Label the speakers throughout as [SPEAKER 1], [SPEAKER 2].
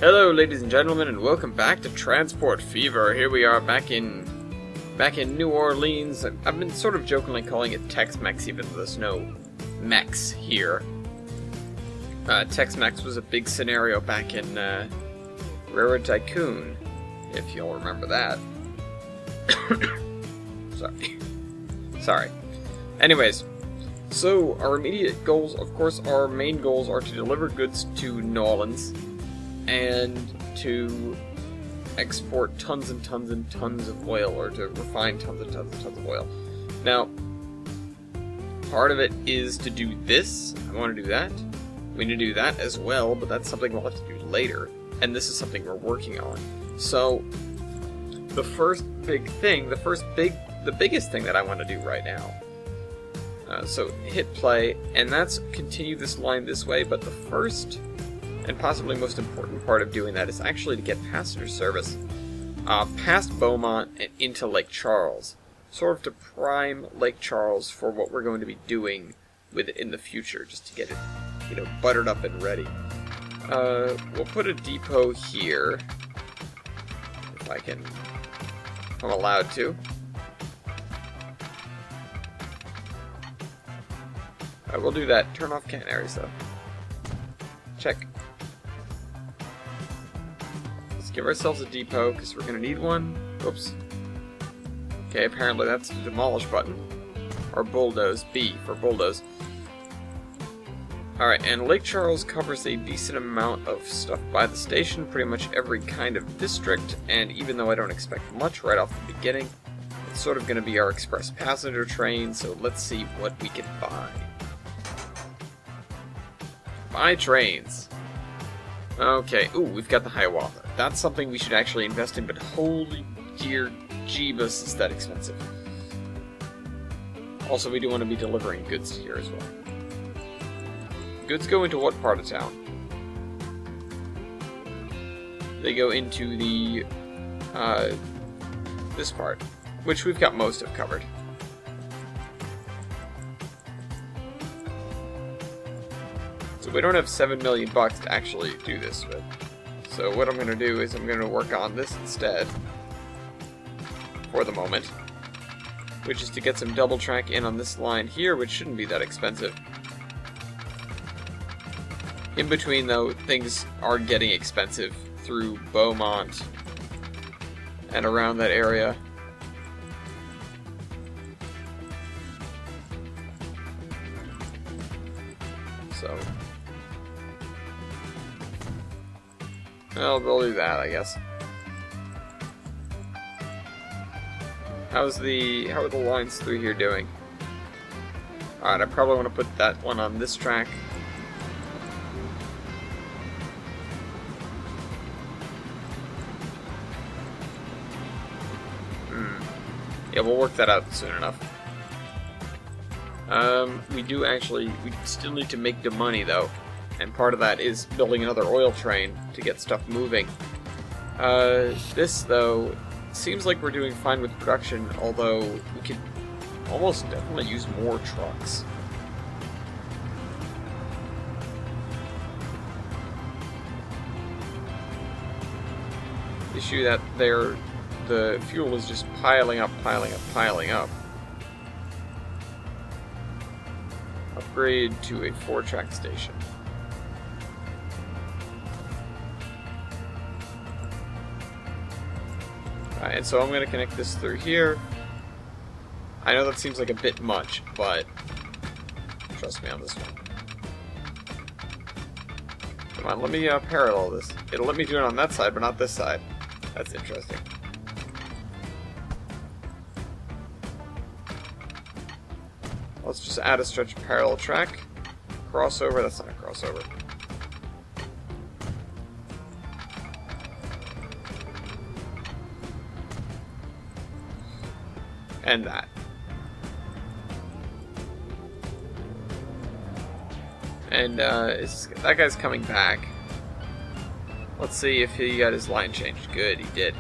[SPEAKER 1] Hello, ladies and gentlemen, and welcome back to Transport Fever. Here we are back in New Orleans. I've been sort of jokingly calling it Tex-Mex, even though there's no Mex here. Tex-Mex was a big scenario back in Railroad Tycoon, if you'll remember that. Sorry. Anyways, so our immediate goals, of course, our main goals are to deliver goods to New Orleans and to export tons and tons and tons of oil, or to refine tons and tons and tons of oil. Now, part of it is to do this. I want to do that. We need to do that as well, but that's something we'll have to do later. And this is something we're working on. So, the first big thing, the biggest thing that I want to do right now. So hit play, and that's continue this line this way, but the first and possibly most important part of doing that is actually to get passenger service past Beaumont and into Lake Charles, sort of to prime Lake Charles for what we're going to be doing with it in the future, just to get it, buttered up and ready. We'll put a depot here, if I'm allowed to. We'll do that. Turn off canaries, though. Check. Let's give ourselves a depot, because we're going to need one. Oops. Okay, apparently that's the demolish button. Or bulldoze. B for bulldoze. Alright, and Lake Charles covers a decent amount of stuff by the station, pretty much every kind of district, and even though I don't expect much right off the beginning, it's sort of going to be our express passenger train, so let's see what we can buy. Buy trains. Okay, ooh, we've got the Hiawatha. That's something we should actually invest in, but holy dear Jeebus, is that expensive. Also, we do want to be delivering goods here as well. Goods go into what part of town? They go into the, this part, which we've got most of covered. So we don't have $7 million to actually do this with. So what I'm going to do is I'm going to work on this instead, for the moment, which is to get some double track in on this line here, which shouldn't be that expensive. In between, though, things are getting expensive through Beaumont and around that area. So, well, they'll do that, I guess. How are the lines through here doing? Alright, I probably want to put that one on this track. Yeah, we'll work that out soon enough. We still need to make the money, though. And part of that is building another oil train to get stuff moving. This, though, seems like we're doing fine with production, although we could almost definitely use more trucks. The issue that the fuel is just piling up. Upgrade to a 4-track station. Alright, and so I'm going to connect this through here. I know that seems like a bit much, but trust me on this one. Come on, let me parallel this. It'll let me do it on that side, but not this side. That's interesting. Let's just add a stretch of parallel track. Crossover, that's not a crossover. And that. And that guy's coming back. Let's see if he got his line changed. Good, he did.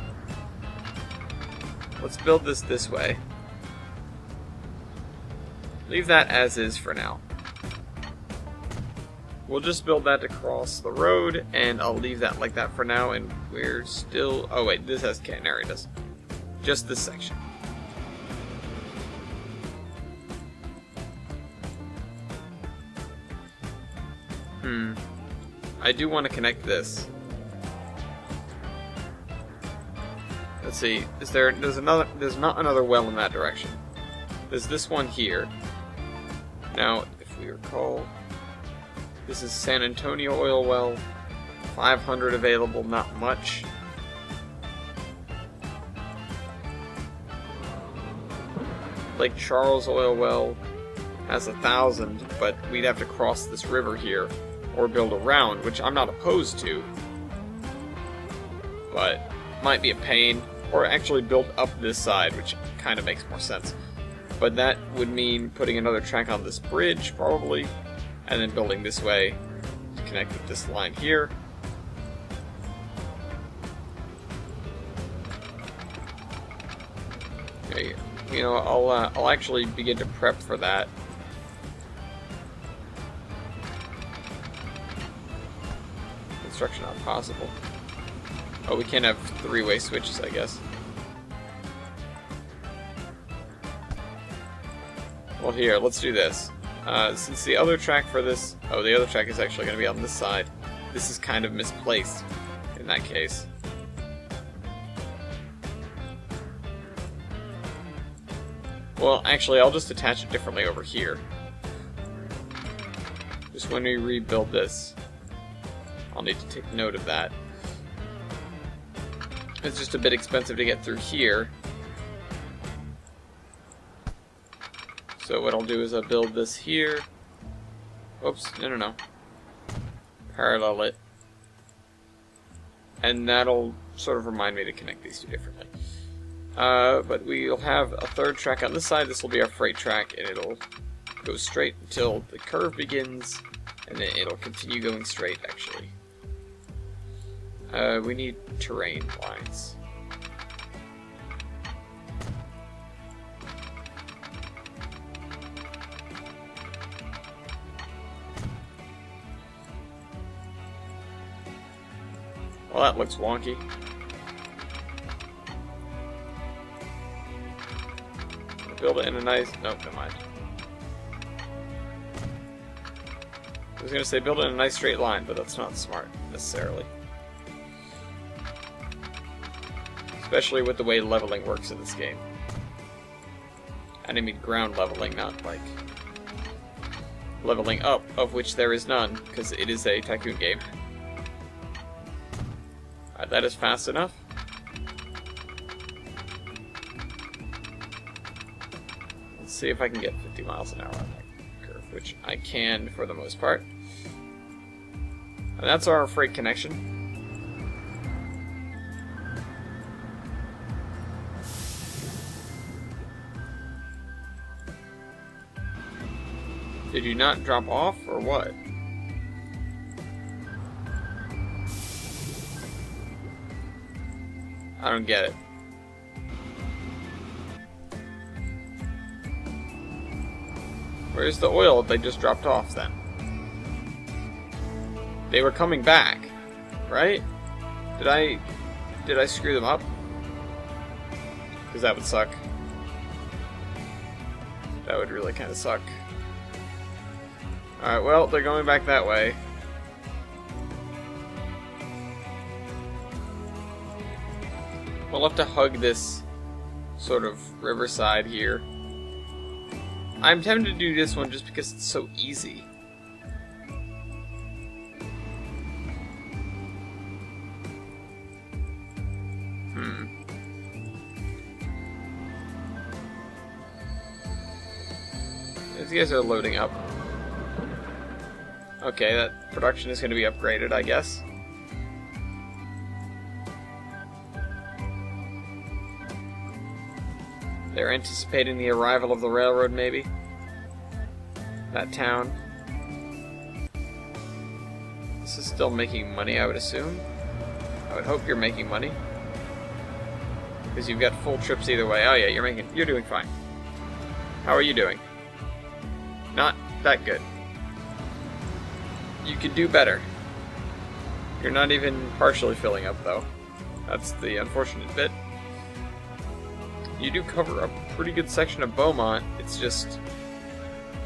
[SPEAKER 1] Let's build this way. Leave that as is for now. we'll just build that to cross the road, and I'll leave that like that for now, and we're still... Oh wait, this has canary, does. Just this section. I do want to connect this. Let's see, there's not another well in that direction. There's this one here. Now, if we recall, this is San Antonio oil well, 500 available, not much. Lake Charles oil well has 1,000, but we'd have to cross this river here, or build around, which I'm not opposed to, but might be a pain, or actually build up this side, which kind of makes more sense. But that would mean putting another track on this bridge, probably, and then building this way to connect with this line here. Okay, you know, I'll actually begin to prep for that. Construction not possible. Oh, we can't have three-way switches, I guess. Well, here, let's do this. Since the other track for this... Oh, the other track is actually going to be on this side. This is kind of misplaced in that case. Well, actually, I'll just attach it differently over here. Just when we rebuild this, I'll need to take note of that. It's just a bit expensive to get through here. So what I'll do is I'll build this here. Oops, no. Parallel it. And that'll sort of remind me to connect these two differently. But we'll have a third track on this side. This will be our freight track, and it'll go straight until the curve begins, and then it'll continue going straight, actually. We need terrain lines. Well, that looks wonky. Build it in a nice... Nope, never mind. I was going to say build it in a nice straight line, but that's not smart, necessarily. Especially with the way leveling works in this game. And I mean ground leveling, not like leveling up, of which there is none, because it is a tycoon game. Alright, that is fast enough. Let's see if I can get 50 miles an hour on that curve, which I can for the most part. And that's our freight connection. Did you not drop off, or what? I don't get it. Where's the oil they just dropped off, then? They were coming back, right? Did I screw them up? Because that would suck. That would really kind of suck. Alright, well, they're going back that way. We'll have to hug this sort of riverside here. I'm tempted to do this one just because it's so easy. These guys are loading up. Okay, that production is going to be upgraded, I guess. They're anticipating the arrival of the railroad, maybe? That town. This is still making money, I would assume. I would hope you're making money. Because you've got full trips either way. Oh yeah, you're doing fine. How are you doing? Not that good. You could do better. You're not even partially filling up, though. That's the unfortunate bit. You do cover a pretty good section of Beaumont. It's just...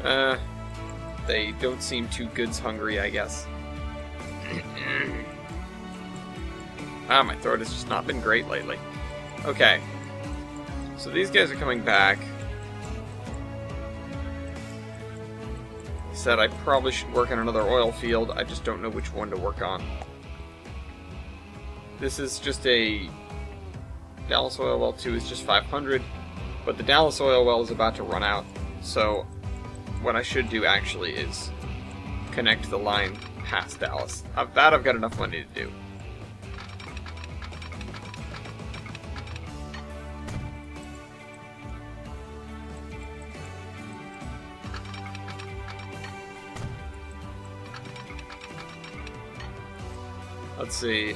[SPEAKER 1] they don't seem too goods hungry, I guess. My throat has just not been great lately. Okay. So these guys are coming back. Said I probably should work on another oil field. I just don't know which one to work on. This is just a... Dallas oil well 2 is just 500, but the Dallas oil well is about to run out, so what I should do actually is connect the line past Dallas. That I've got enough money to do. Let's see.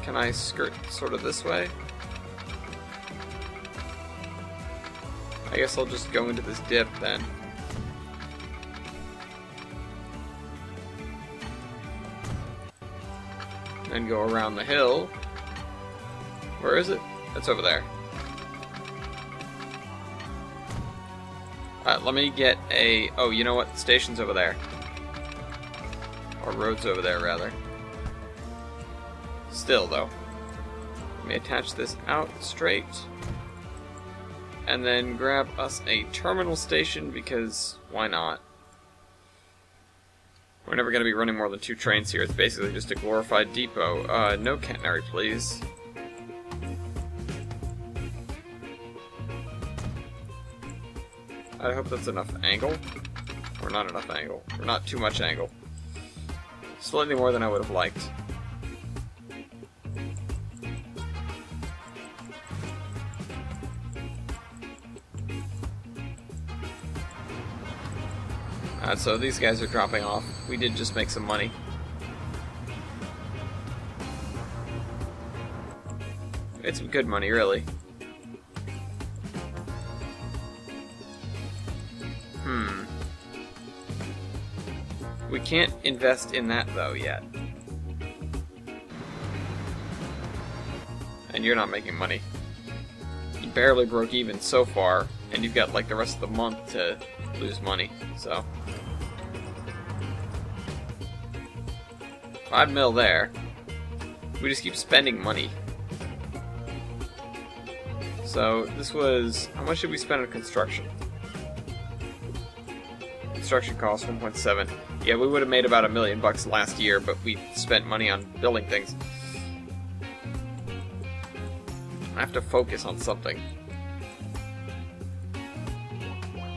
[SPEAKER 1] Can I skirt sort of this way? I guess I'll just go into this dip then. And go around the hill. Where is it? It's over there. Alright, let me get a... Oh, you know what? The station's over there. Or road's over there, rather. Still, though. Let me attach this out straight. And then grab us a terminal station, because why not? We're never going to be running more than 2 trains here. It's basically just a glorified depot. No catenary, please. I hope that's enough angle. Or not enough angle. Or not too much angle. Slightly more than I would have liked. So these guys are dropping off. We did just make some money. It's some good money, really. We can't invest in that, though, yet. And you're not making money. You barely broke even so far, and you've got, like, the rest of the month to lose money, so... 5 mil there. We just keep spending money. So, this was... How much did we spend on construction? Construction cost 1.7. Yeah, we would have made about $1 million last year, but we spent money on building things. I have to focus on something.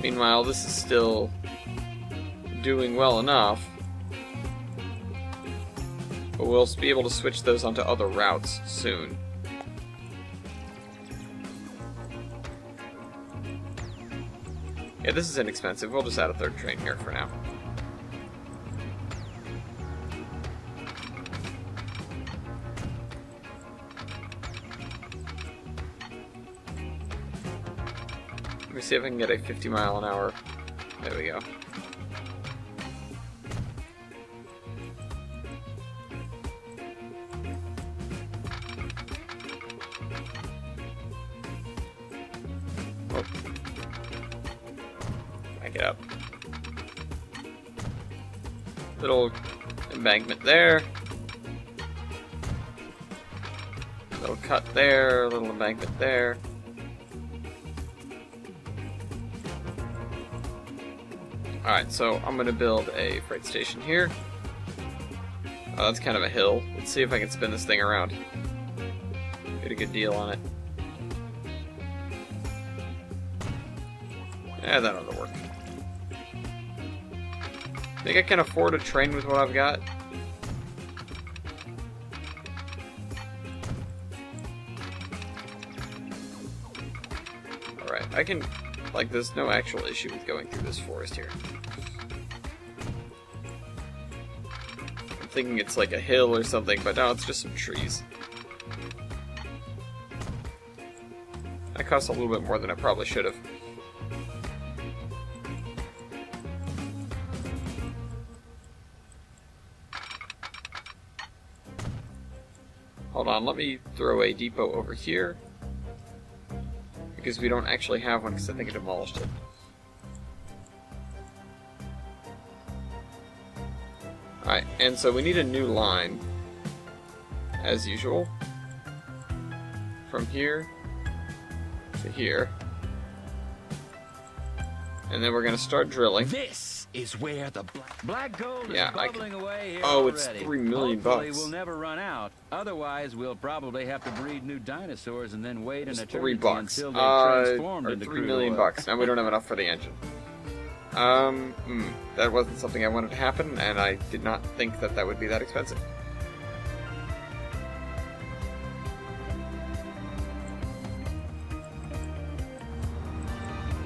[SPEAKER 1] Meanwhile, this is still doing well enough. But we'll be able to switch those onto other routes soon. Yeah, this is inexpensive. We'll just add a 3rd train here for now. Let me see if I can get a 50 mile an hour. There we go. Back it up. Little embankment there. Little cut there, little embankment there. Alright, so I'm going to build a freight station here. Oh, that's kind of a hill. Let's see if I can spin this thing around. Get a good deal on it. Yeah, that ought to work. Think I can afford a train with what I've got? Alright, I can... Like, there's no actual issue with going through this forest here. I'm thinking it's like a hill or something, but no, it's just some trees. That costs a little bit more than I probably should have. on, let me throw a depot over here. Because we don't actually have one, because I think I demolished it. Alright, and so we need a new line, as usual, from here to here. And then we're going to start drilling.
[SPEAKER 2] This is where the black gold is bubbling away here
[SPEAKER 1] oh, it's
[SPEAKER 2] already.
[SPEAKER 1] $3 million.
[SPEAKER 2] Hopefully we'll never run out. Otherwise, we'll probably have to breed new dinosaurs and then wait an eternity
[SPEAKER 1] $3
[SPEAKER 2] until they're transformed
[SPEAKER 1] or
[SPEAKER 2] into
[SPEAKER 1] $3 million bucks. Now we don't have enough for the engine. That wasn't something I wanted to happen, and I did not think that that would be that expensive.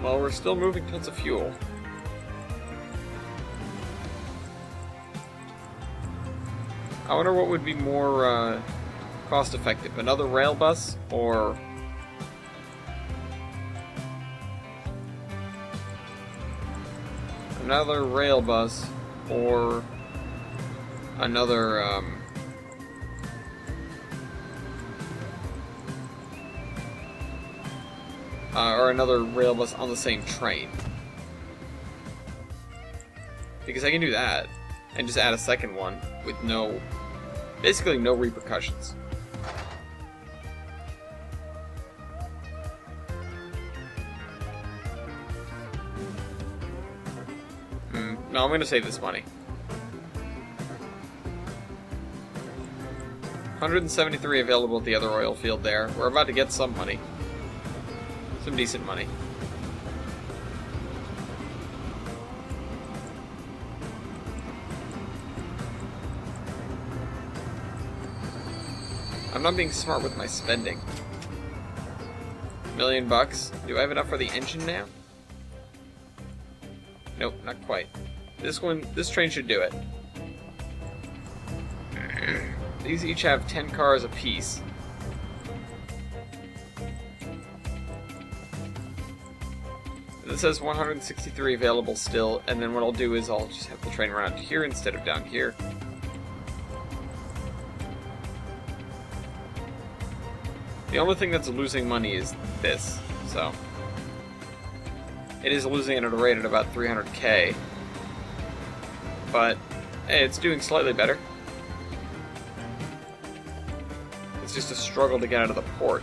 [SPEAKER 1] Well, we're still moving tons of fuel. I wonder what would be more cost-effective, another rail bus or another rail bus or another rail bus on the same train. Because I can do that and just add a second one with basically no repercussions. No, I'm going to save this money. 173 available at the other oil field there. We're about to get some money. Some decent money. I'm not being smart with my spending. $1 million bucks. Do I have enough for the engine now? Nope, not quite. This train should do it. These each have 10 cars apiece. This says 163 available still, and then what I'll do is I'll just have the train run out here instead of down here. The only thing that's losing money is this, so... It is losing it at a rate at about 300k. But, hey, it's doing slightly better. It's just a struggle to get out of the port.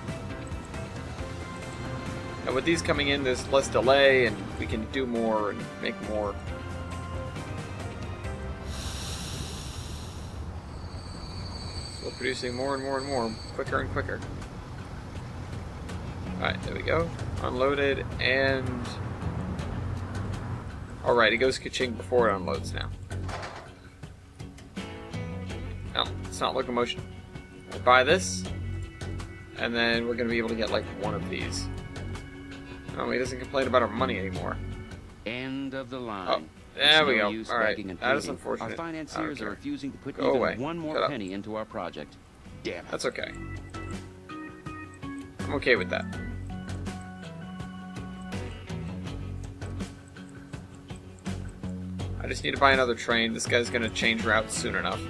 [SPEAKER 1] And with these coming in, there's less delay, and we can do more and make more. So we're producing more and more and more, quicker and quicker. Alright, there we go. Unloaded, and... Alright, it goes ka-ching before it unloads now. No, it's not locomotion. I buy this, and then we're going to be able to get like one of these. Oh, he doesn't complain about our money anymore.
[SPEAKER 2] End of the line.
[SPEAKER 1] Oh, there we go. Alright, that is unfortunate.
[SPEAKER 2] Our financiers are refusing to put
[SPEAKER 1] Go
[SPEAKER 2] even
[SPEAKER 1] away.
[SPEAKER 2] one more penny into our project. Damn it.
[SPEAKER 1] That's okay. I'm okay with that. I just need to buy another train. This guy's gonna change routes soon enough.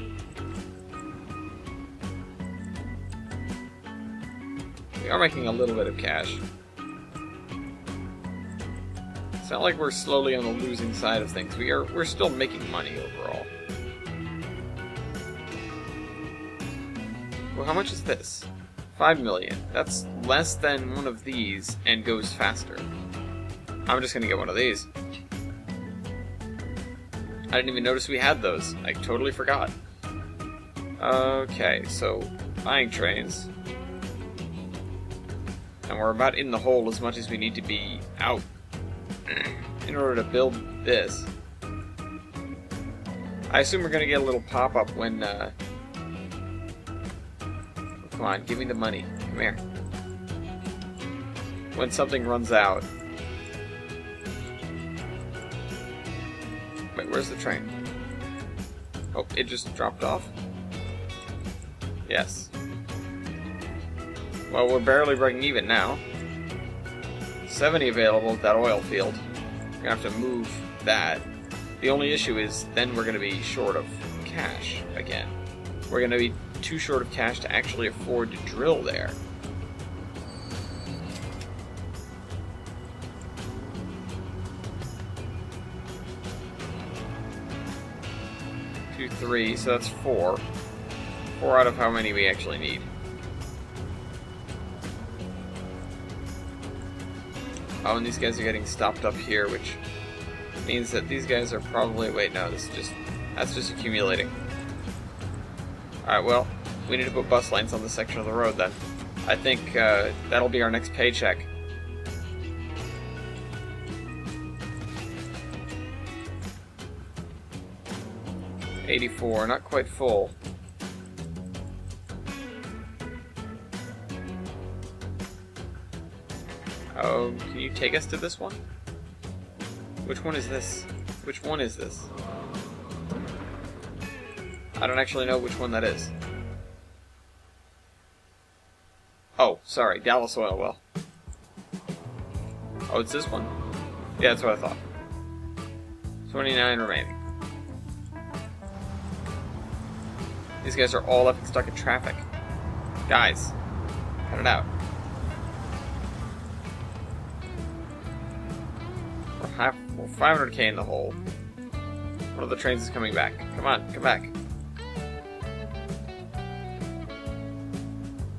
[SPEAKER 1] We are making a little bit of cash. It's not like we're slowly on the losing side of things. We're still making money overall. Well, how much is this? 5 million. That's less than one of these and goes faster. I'm just gonna get one of these. I didn't even notice we had those. I totally forgot. Okay, so buying trains. And we're about in the hole as much as we need to be out in order to build this. I assume we're going to get a little pop-up when... Come on, give me the money. Come here. When something runs out. Wait, where's the train? Oh, it just dropped off? Yes. Well, we're barely breaking even now. 70 available at that oil field. We're gonna have to move that. The only issue is then we're gonna be short of cash again. We're gonna be too short of cash to actually afford to drill there. Two, three, so that's four. Four out of how many we actually need. Oh, and these guys are getting stopped up here, which means that these guys are probably... Wait, no, that's just accumulating. Alright, well, we need to put bus lanes on this section of the road then. I think that'll be our next paycheck. $84, not quite full. Oh, can you take us to this one? Which one is this? Which one is this? I don't actually know which one that is. Oh, sorry, Dallas Oil Well. Oh, it's this one? Yeah, that's what I thought. 29 remaining. These guys are all up stuck in traffic. Guys, cut it out. We're 500k in the hole. One of the trains is coming back. Come on, come back.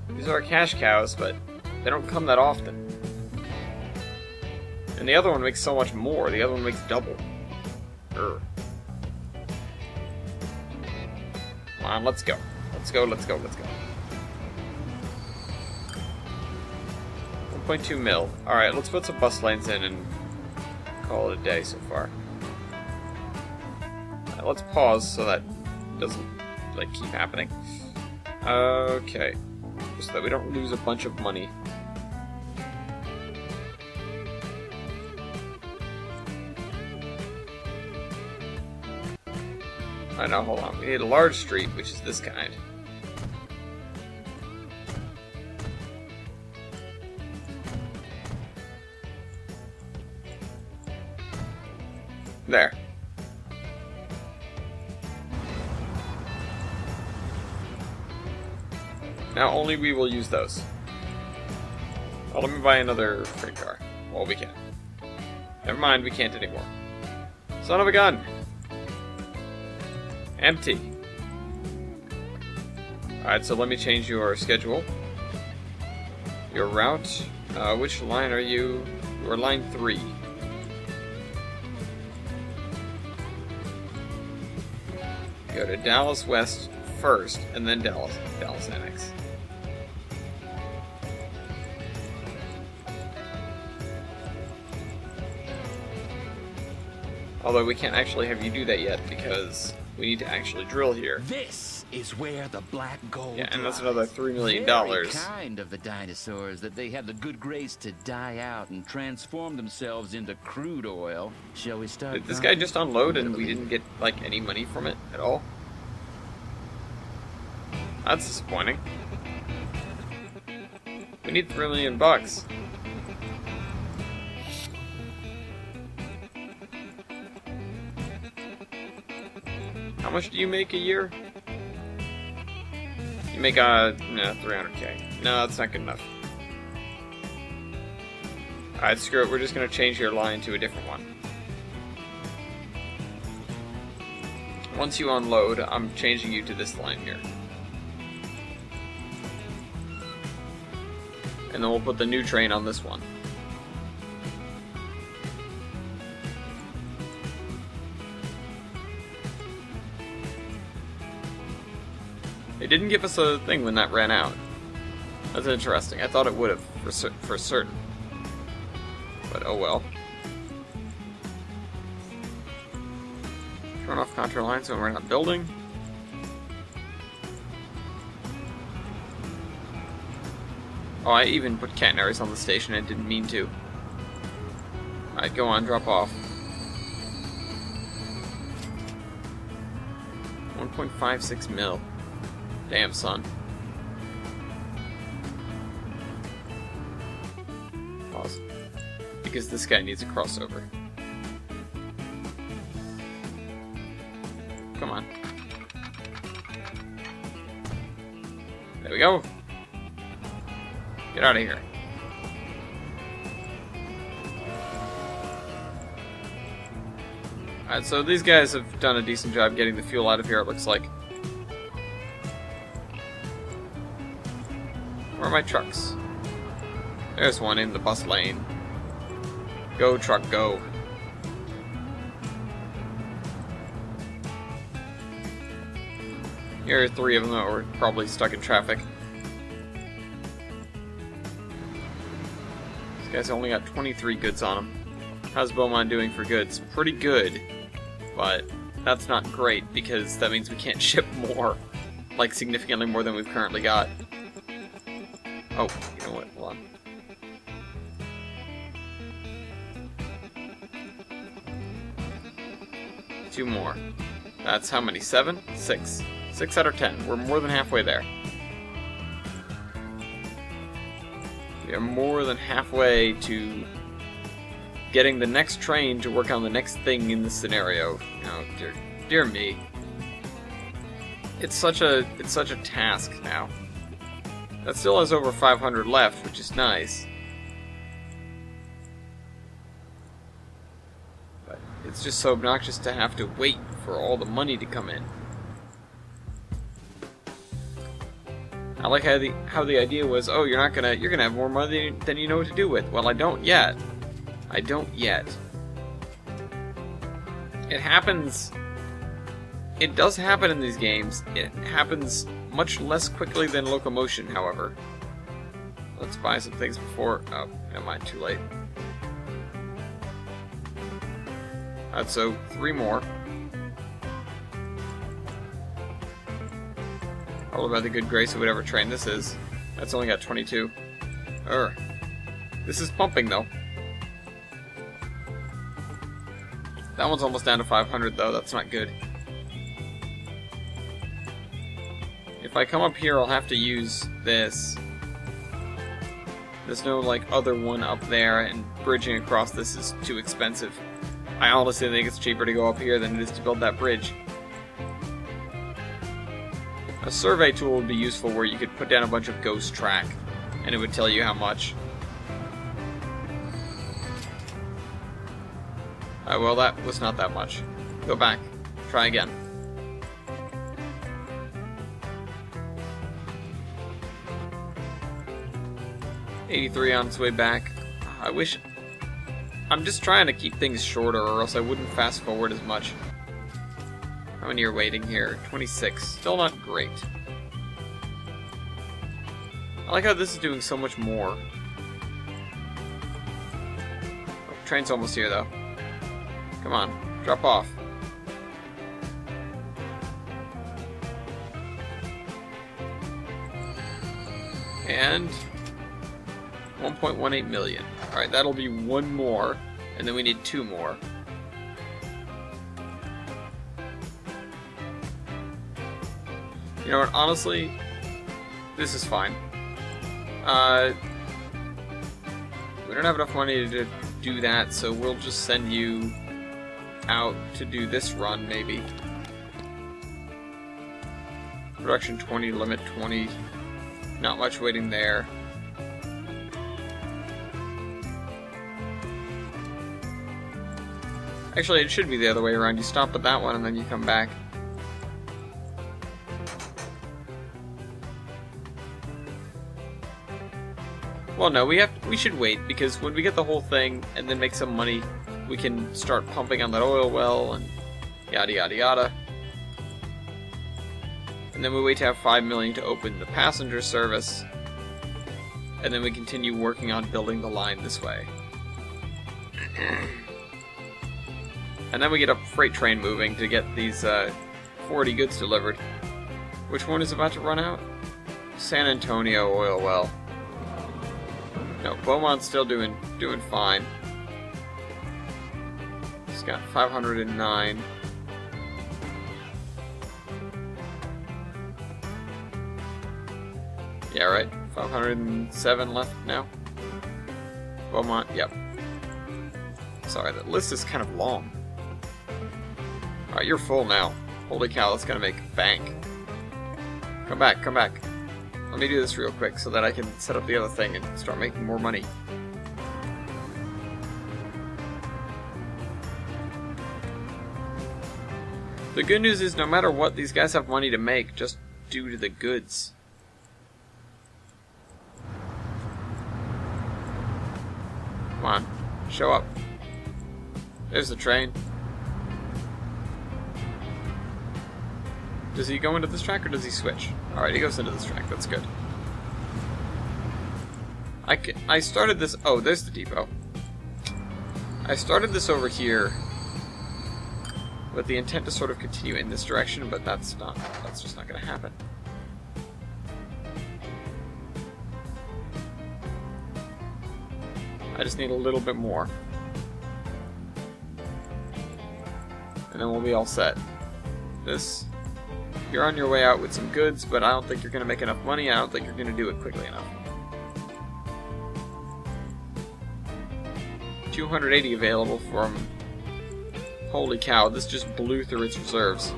[SPEAKER 1] These are cash cows, but they don't come that often. And the other one makes so much more. The other one makes double. Urgh. Come on, let's go. Let's go, let's go, let's go. 1.2 mil. Alright, let's put some bus lanes in and call it a day so far. Let's pause so that doesn't like keep happening. Okay. So that we don't lose a bunch of money. I know, hold on. We need a large street, which is this kind. There. Now only we will use those. Oh, let me buy another freight car. Well, we can. Never mind, we can't anymore. Son of a gun! Empty. Alright, so let me change your schedule. Your route. Which line are you? You are line 3. Go to Dallas West first, and then Dallas Annex. Although we can't actually have you do that yet, because we need to actually drill here.
[SPEAKER 2] This is where the black gold
[SPEAKER 1] Yeah, and that's another $3 million.
[SPEAKER 2] Very kind of the dinosaurs that they had the good grace to die out and transform themselves into crude oil. Shall we start?
[SPEAKER 1] Did this guy just unload and we didn't get, like, any money from it at all? That's disappointing. We need $3 million. How much do you make a year? You make, 300k. No, that's not good enough. Alright, screw it. We're just gonna change your line to a different one. Once you unload, I'm changing you to this line here. And then we'll put the new train on this one. It didn't give us a thing when that ran out. That's interesting. I thought it would have for certain. But oh well. Turn off contour lines when we're not building. Oh, I even put catenaries on the station and didn't mean to. Alright, go on, drop off. 1.56 mil. Damn, son. Pause. Because this guy needs a crossover. Come on. There we go. Get out of here. Alright, so these guys have done a decent job getting the fuel out of here, it looks like. Where are my trucks? There's one in the bus lane. Go, truck, go. Here are 3 of them that were probably stuck in traffic. This guy's only got 23 goods on him. How's Beaumont doing for goods? Pretty good, but that's not great because that means we can't ship more. Like, significantly more than we've currently got. Oh, you know what? Hold on. Two more. That's how many? 7? 6. 6 out of 10. We're more than halfway there. We are more than halfway to getting the next train to work on the next thing in the scenario. You know, dear me. It's such a task now. That still has over 500 left, which is nice. But it's just so obnoxious to have to wait for all the money to come in. I like how the idea was, oh, you're gonna have more money than you know what to do with. Well, I don't yet. I don't yet. It happens. It does happen in these games. It happens much less quickly than locomotion, however. Let's buy some things before. Oh, never mind. Too late. Alright, so 3 more. All about the good grace of whatever train this is. That's only got 22. This is pumping, though. That one's almost down to 500, though. That's not good. If I come up here, I'll have to use this. There's no, like, other one up there, and bridging across this is too expensive. I honestly think it's cheaper to go up here than it is to build that bridge. A survey tool would be useful where you could put down a bunch of ghost track, and it would tell you how much. Well, that was not that much. Go back. Try again. $83 on its way back. I wish... I'm just trying to keep things shorter, or else I wouldn't fast forward as much. How many are waiting here? 26. Still not great. I like how this is doing so much more. Oh, train's almost here, though. Come on, drop off. And 1.18 million. Alright, that'll be 1 more, and then we need 2 more. You know what, honestly, this is fine. We don't have enough money to do that, so we'll just send you out to do this run, maybe. Production 20, limit 20. Not much waiting there. Actually, it should be the other way around. You stop at that one and then you come back. Well, no, we should wait, because when we get the whole thing and then make some money, we can start pumping on that oil well and yada yada yada. And then we wait to have 5 million to open the passenger service, and then we continue working on building the line this way. And then we get a freight train moving to get these 40 goods delivered. Which one is about to run out? San Antonio oil well. No, Beaumont's still doing fine. He's got 509. Yeah, right. 507 left now. Beaumont, yep. Sorry, that list is kind of long. Alright, you're full now. Holy cow, that's gonna make bank. Come back, come back. let me do this real quick so that I can set up the other thing and start making more money. The good news is, no matter what, these guys have money to make just due to the goods. Come on, show up. There's the train. Does he go into this track or does he switch? Alright, he goes into this track. That's good. I started this... Oh, there's the depot. I started this over here with the intent to sort of continue in this direction, but that's just not going to happen. I just need a little bit more. And then we'll be all set. You're on your way out with some goods, but I don't think you're going to make enough money. I don't think you're going to do it quickly enough. 280 available from... Holy cow, this just blew through its reserves.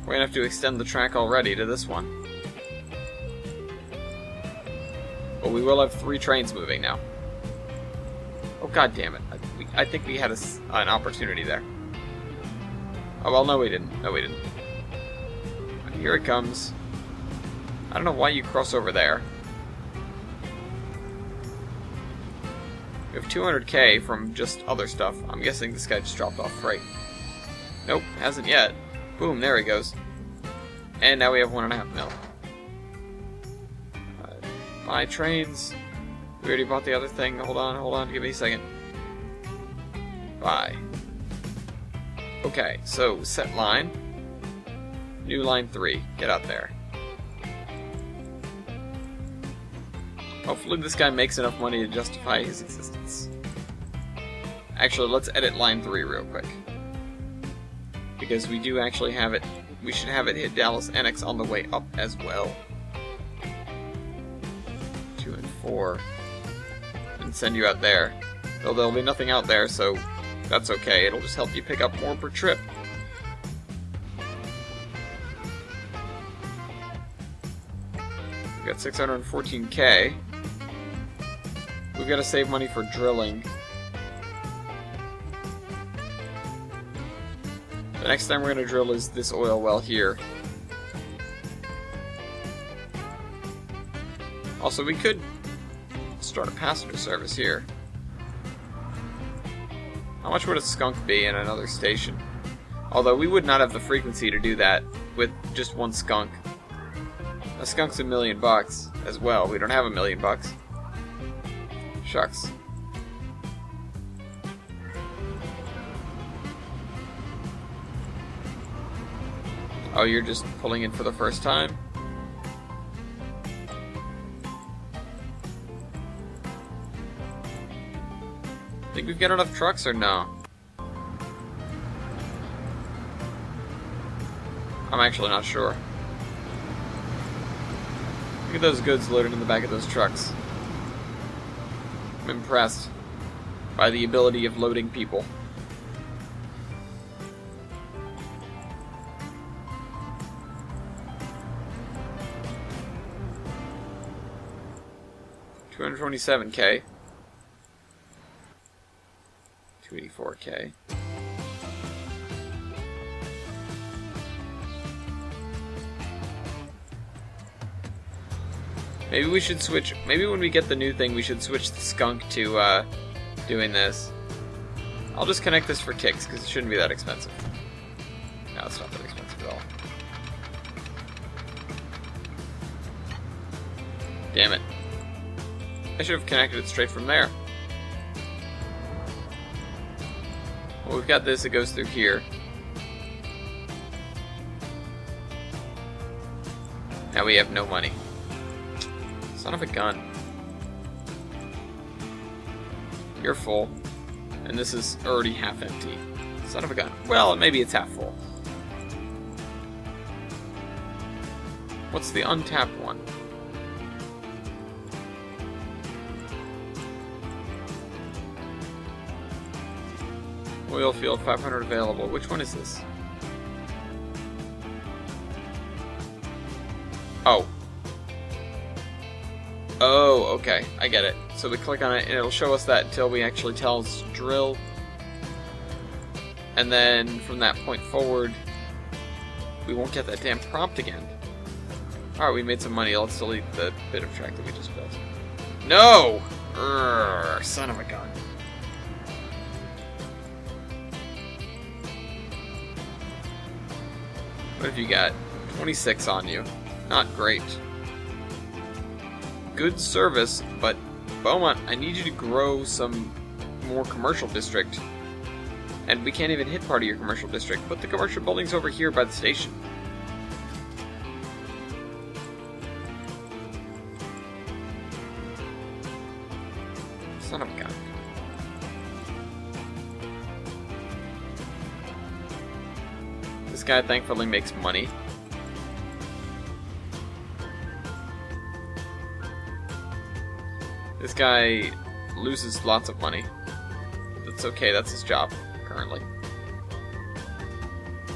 [SPEAKER 1] We're going to have to extend the track already to this one. But we will have 3 trains moving now. Oh, god damn it. I think we had an opportunity there. Oh, well, no we didn't. No we didn't. Here it comes. I don't know why you cross over there. We have 200k from just other stuff. I'm guessing this guy just dropped off freight. Nope, hasn't yet. Boom, there he goes. And now we have 1.5 mil. Buy trains. We already bought the other thing. Hold on, give me a second. Buy. Okay, so set line. New line 3. Get out there. Hopefully this guy makes enough money to justify his existence. Actually, let's edit line 3 real quick. Because we do actually have it. We should have it hit Dallas Annex on the way up as well. 2 and 4. And send you out there. Though there'll be nothing out there, so that's okay. It'll just help you pick up more per trip. We got 614k. We've got to save money for drilling. The next time we're going to drill is this oil well here. Also, we could start a passenger service here. How much would a skunk be in another station? Although we would not have the frequency to do that with just one skunk. A skunk's $1 million as well. We don't have $1 million. Shucks. Oh, you're just pulling in for the first time? Think we've got enough trucks or no? I'm actually not sure. Look at those goods loaded in the back of those trucks. I'm impressed by the ability of loading people. $227k. 284k. Maybe we should switch. Maybe when we get the new thing, we should switch the skunk to doing this. I'll just connect this for kicks because it shouldn't be that expensive. No, it's not that expensive at all. Damn it. I should have connected it straight from there. Well, we've got this, it goes through here. Now we have no money. Son of a gun. You're full. And this is already half empty. Son of a gun. Well, maybe it's half full. What's the untapped one? Oil field 500 available. Which one is this? Oh. Oh, okay. I get it. So we click on it, and it'll show us that until we actually tell us to drill. And then, from that point forward, we won't get that damn prompt again. Alright, we made some money. Let's delete the bit of track that we just built. No! Urgh, son of a gun. What have you got? 26 on you. Not great. Good service, but Beaumont, I need you to grow some more commercial district. And we can't even hit part of your commercial district. Put the commercial buildings over here by the station. Son of a gun. This guy thankfully makes money. This guy loses lots of money. That's okay, that's his job, currently.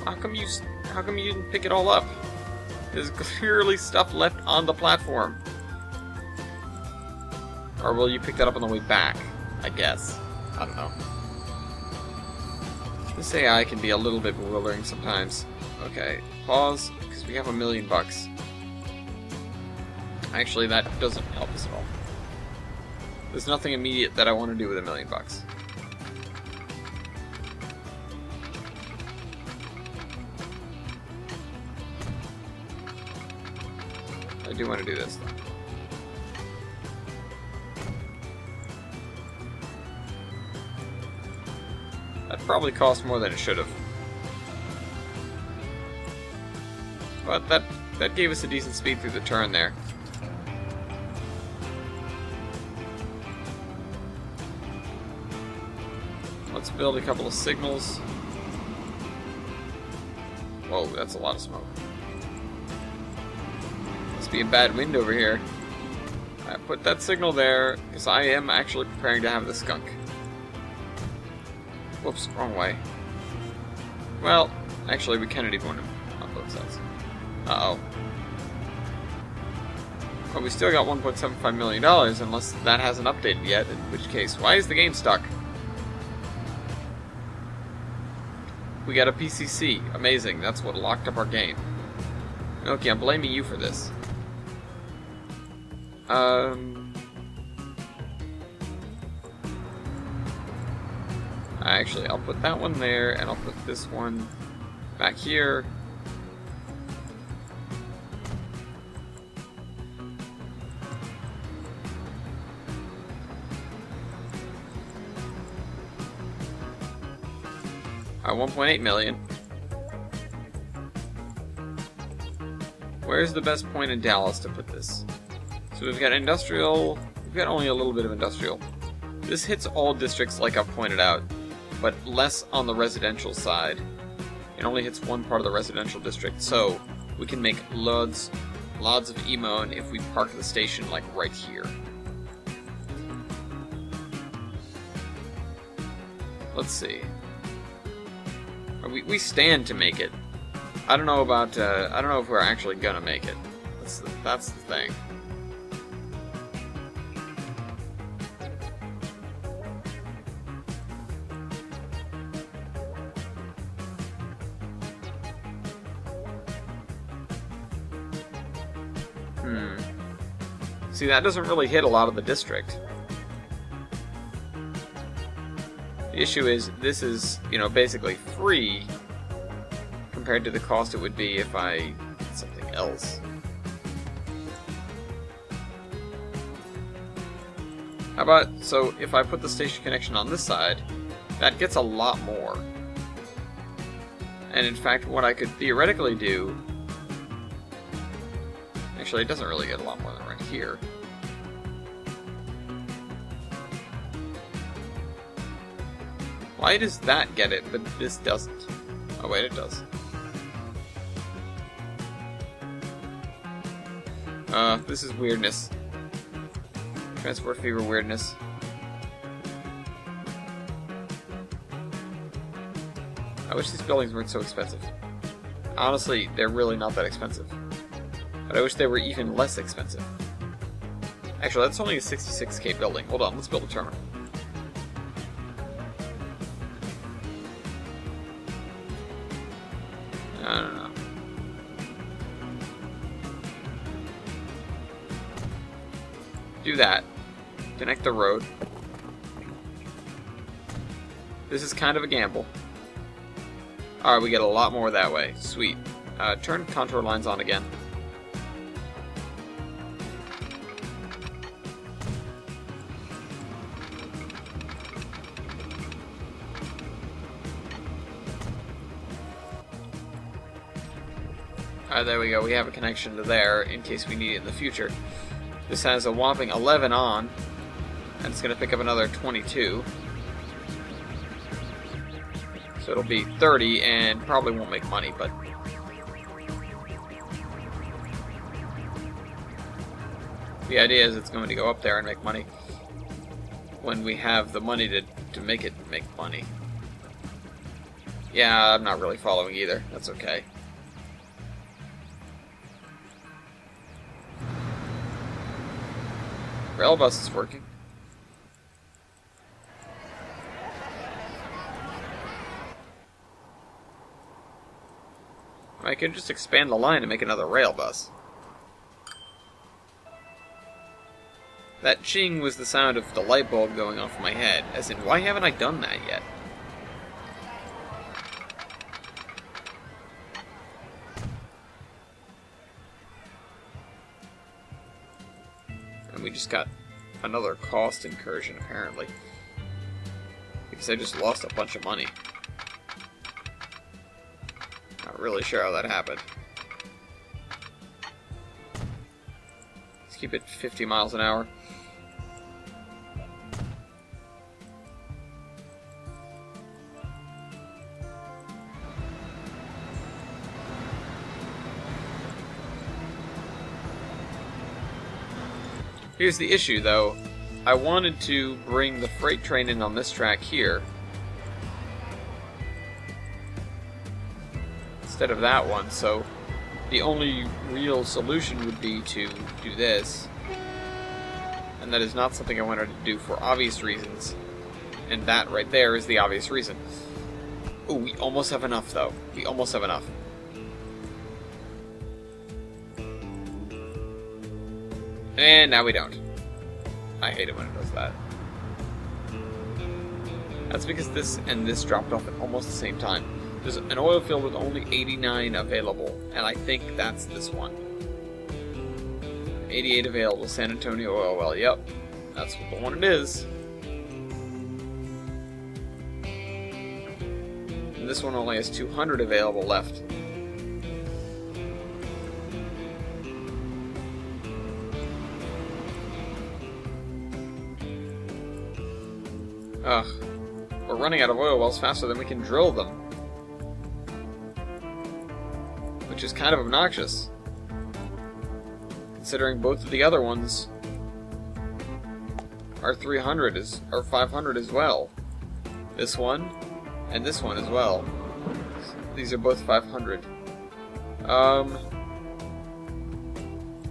[SPEAKER 1] How come you didn't pick it all up? There's clearly stuff left on the platform. Or will you pick that up on the way back? I guess. I don't know. This AI can be a little bit bewildering sometimes. Okay, pause, because we have $1 million. Actually, that doesn't help us at all. There's nothing immediate that I want to do with $1 million. I do want to do this, though. That probably cost more than it should have. But that gave us a decent speed through the turn there. Let's build a couple of signals. Whoa, that's a lot of smoke. Must be a bad wind over here. I put that signal there because I am actually preparing to have the skunk. Whoops, wrong way. Well, actually, we kind of need one on both sides. Uh-oh. But we still got $1.75 million, unless that hasn't updated yet, in which case, why is the game stuck? We got a PCC. Amazing, that's what locked up our game. Okay, I'm blaming you for this. Actually, I'll put that one there, and I'll put this one back here. Alright, 1.8 million. Where's the best point in Dallas to put this? So we've got industrial, we've got only a little bit of industrial. This hits all districts like I've pointed out, but less on the residential side. It only hits one part of the residential district, so we can make loads of emone if we park the station like right here. Let's see. We stand to make it. I don't know about, I don't know if we're actually gonna make it. That's the thing. See, that doesn't really hit a lot of the district. The issue is, this is, you know, basically free compared to the cost it would be if I did something else. How about, so if I put the station connection on this side, that gets a lot more. And in fact, what I could theoretically do, actually it doesn't really get a lot more than right here. Why does that get it, but this doesn't? Oh wait, it does. This is weirdness. Transport fever weirdness. I wish these buildings weren't so expensive. Honestly, they're really not that expensive. But I wish they were even less expensive. Actually, that's only a 66k building. Hold on, let's build a terminal. I don't know. Do that. Connect the road. This is kind of a gamble. Alright, we get a lot more that way. Sweet. Turn contour lines on again. Alright, there we go. We have a connection to there in case we need it in the future. This has a whopping 11 on, and it's going to pick up another 22. So it'll be 30, and probably won't make money, but... the idea is it's going to go up there and make money when we have the money to make it make money. Yeah, I'm not really following either. That's okay. Rail bus is working. I could just expand the line and make another rail bus. That ching was the sound of the light bulb going off in my head, as in, why haven't I done that yet? And we just got another cost incursion, apparently. Because I just lost a bunch of money. Not really sure how that happened. Let's keep it 50 miles an hour. Here's the issue, though. I wanted to bring the freight train in on this track here instead of that one, so the only real solution would be to do this, and that is not something I wanted to do for obvious reasons, and that right there is the obvious reason. Ooh, we almost have enough, though. We almost have enough. And now we don't. I hate it when it does that. That's because this and this dropped off at almost the same time. There's an oil field with only 89 available, and I think that's this one. 88 available, San Antonio oil well. Yep, that's the one it is. And this one only has 200 available left. Ugh, we're running out of oil wells faster than we can drill them. Which is kind of obnoxious, considering both of the other ones are 300 or 500 as well. This one and this one as well. These are both 500.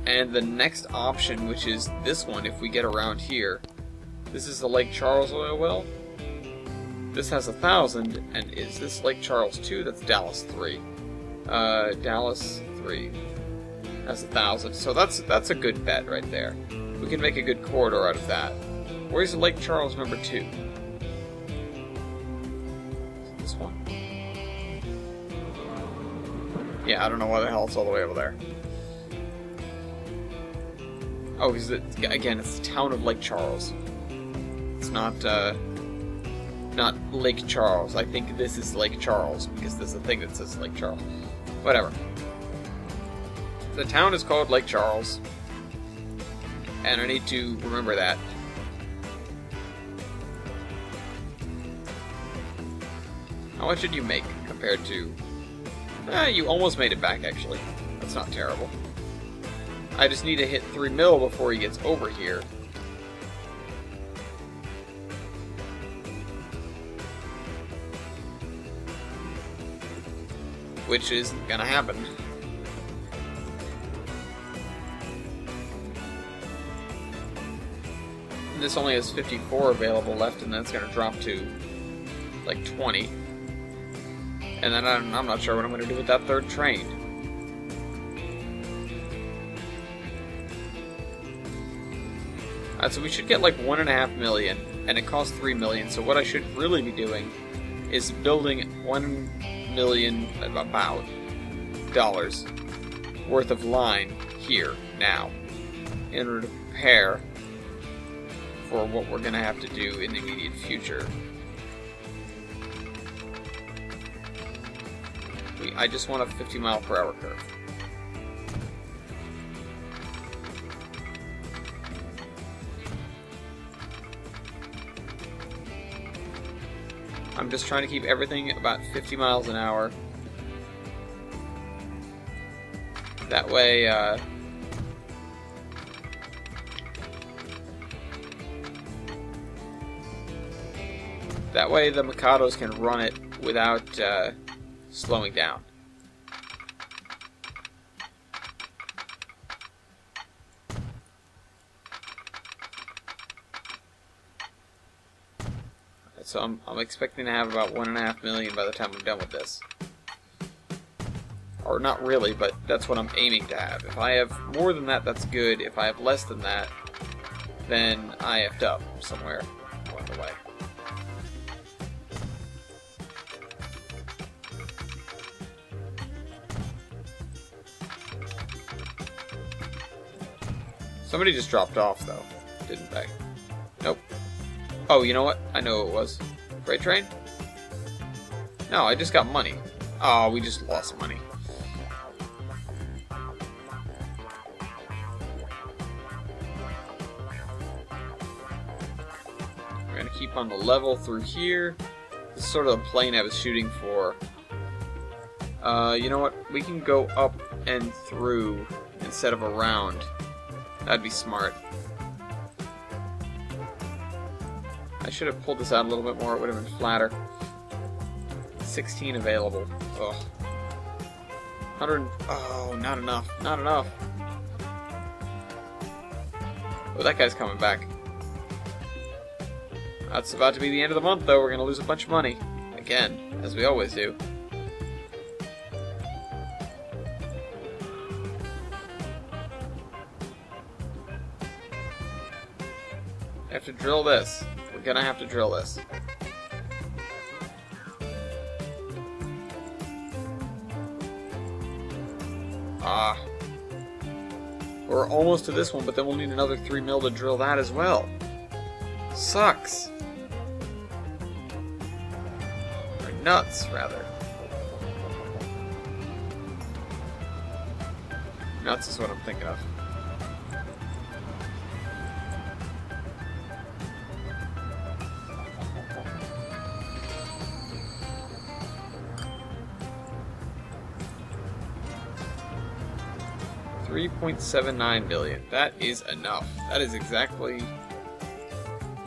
[SPEAKER 1] And the next option, which is this one, if we get around here. This is the Lake Charles oil well. This has 1,000, and is this Lake Charles 2? That's Dallas 3. Dallas 3 has 1,000, so that's a good bet right there. We can make a good corridor out of that. Where's Lake Charles number 2? This one? Yeah, I don't know why the hell it's all the way over there. Oh, again, it's the town of Lake Charles. It's not Lake Charles. I think this is Lake Charles, because there's a thing that says Lake Charles. Whatever. The town is called Lake Charles, and I need to remember that. How much did you make compared to... you almost made it back, actually. That's not terrible. I just need to hit 3 mil before he gets over here. Which isn't gonna happen. this only has 54 available left, and then it's going to drop to like 20. And then I'm not sure what I'm going to do with that third train. Alright, so we should get like 1.5 million, and it costs 3 million. So what I should really be doing is building $1 million about dollars worth of line here now in order to prepare for what we're going to have to do in the immediate future. I just want a 50-mile-per-hour curve. I'm just trying to keep everything about 50 miles an hour. That way, the Mikados can run it without slowing down. So I'm expecting to have about 1.5 million by the time I'm done with this. Or not really, but that's what I'm aiming to have. If I have more than that, that's good. If I have less than that, then I effed up somewhere along the way. Somebody just dropped off, though, didn't they? Nope. Oh, you know what? I know who it was. Freight train? No, I just got money. Oh, we just lost money. We're gonna keep on the level through here. This is sort of the plane I was shooting for. You know what? We can go up and through instead of around. That'd be smart. I should have pulled this out a little bit more, it would have been flatter. 16 available. Ugh. 100. Oh, not enough. Not enough. Oh, that guy's coming back. That's about to be the end of the month, though. We're going to lose a bunch of money. Again, as we always do. I have to drill this. We're gonna have to drill this. Ah. We're almost to this one, but then we'll need another 3 mil to drill that as well. Sucks. Or nuts, rather. Nuts is what I'm thinking of. $3.79 million. That is enough. That is exactly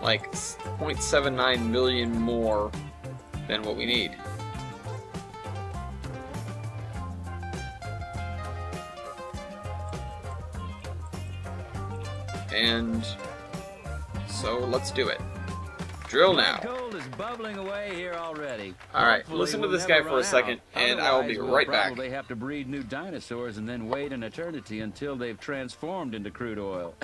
[SPEAKER 1] like 0.79 million more than what we need. And so let's do it. Drill now.
[SPEAKER 2] Gold is bubbling away here already.
[SPEAKER 1] All right, listen to this guy for a second, and I will be right back.
[SPEAKER 2] They have to breed new dinosaurs and then wait an eternity until they've transformed into crude oil.